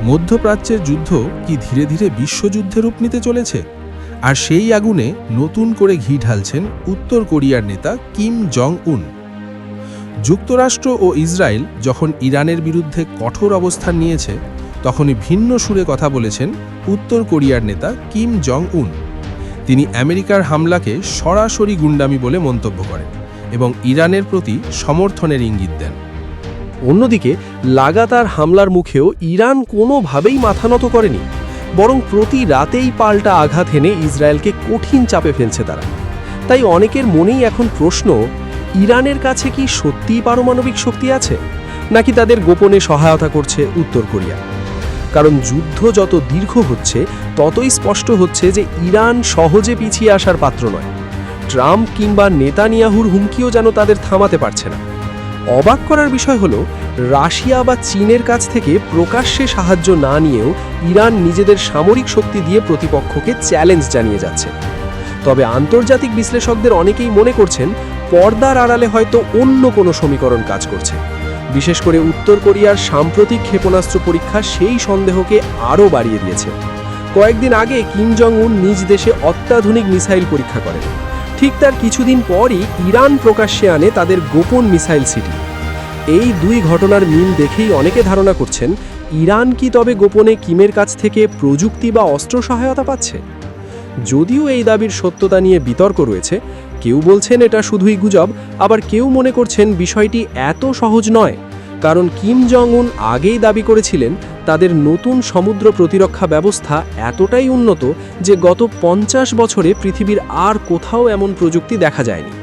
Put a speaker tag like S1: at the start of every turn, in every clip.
S1: মধ্যপ্রাচ্যের যুদ্ধ কি ধীরে ধীরে বিশ্বযুদ্ধে রূপ নিতে চলেছে? আর সেই আগুনে নতুন করে ঘি ঢালছেন উত্তর কোরিয়ার নেতা কিম জং উন। যুক্তরাষ্ট্র ও ইসরায়েল যখন ইরানের বিরুদ্ধে কঠোর অবস্থান নিয়েছে, তখনই ভিন্ন সুরে কথা বলেছেন উত্তর কোরিয়ার নেতা কিম জং উন। তিনি আমেরিকার হামলাকে সরাসরি গুন্ডামি বলে মন্তব্য করেন এবং ইরানের প্রতি সমর্থনের ইঙ্গিত দেন।
S2: অন্যদিকে লাগাতার হামলার মুখেও ইরান কোনোভাবেই মাথা নত করেনি, বরং প্রতি রাতেই পাল্টা আঘাত এনে ইসরায়েলকে কঠিন চাপে ফেলছে তারা। তাই অনেকের মনেই এখন প্রশ্ন, ইরানের কাছে কি সত্যিই পারমাণবিক শক্তি আছে, নাকি তাদের গোপনে সহায়তা করছে উত্তর কোরিয়া? কারণ যুদ্ধ যত দীর্ঘ হচ্ছে, ততই স্পষ্ট হচ্ছে যে ইরান সহজে পিছিয়ে আসার পাত্র নয়। ট্রাম্প কিংবা নেতানিয়াহুর হুমকিও যেন তাদের থামাতে পারছে না। অবাক করার বিষয় হলো, রাশিয়া বা চীনের কাছ থেকে প্রকাশ্যে সাহায্য না নিয়েও ইরান নিজেদের সামরিক শক্তি দিয়ে প্রতিপক্ষকে চ্যালেঞ্জ জানিয়ে যাচ্ছে। তবে আন্তর্জাতিক বিশ্লেষকদের অনেকেই মনে করছেন, পর্দার আড়ালে হয়তো অন্য কোনো সমীকরণ কাজ করছে। বিশেষ করে উত্তর কোরিয়ার সাম্প্রতিক ক্ষেপণাস্ত্র পরীক্ষা সেই সন্দেহকে আরও বাড়িয়ে দিয়েছে। কয়েকদিন আগে কিম জং উন নিজ দেশে অত্যাধুনিক মিসাইল পরীক্ষা করেন। ঠিক তার কিছুদিন পরই ইরান প্রকাশ্যে আনে তাদের গোপন মিসাইল সিটি। এই দুই ঘটনার মিল দেখেই অনেকে ধারণা করছেন, ইরান কি তবে গোপনে কিমের কাছ থেকে প্রযুক্তি বা অস্ত্র সহায়তা পাচ্ছে? যদিও এই দাবির সত্যতা নিয়ে বিতর্ক রয়েছে, কেউ বলছেন এটা শুধুই গুজব, আবার কেউ মনে করছেন বিষয়টি এত সহজ নয়। কারণ কিম জং উন আগেই দাবি করেছিলেন তাদের নতুন সমুদ্র প্রতিরক্ষা ব্যবস্থা এতটাই উন্নত যে গত 50 বছরে পৃথিবীর আর কোথাও এমন প্রযুক্তি দেখা যায়নি।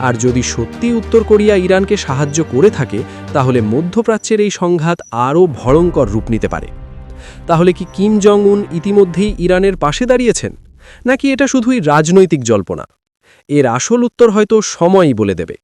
S2: আর যদি সত্যি উত্তর কোরিয়া ইরানকে সাহায্য করে থাকে, তাহলে মধ্যপ্রাচ্যের এই সংঘাত আরও ভয়ঙ্কর রূপ নিতে পারে। তাহলে কি কিম জং উন ইতিমধ্যেই ইরানের পাশে দাঁড়িয়েছেন, নাকি এটা শুধুই রাজনৈতিক জল্পনা? এর আসল উত্তর হয়তো সময়ই বলে দেবে।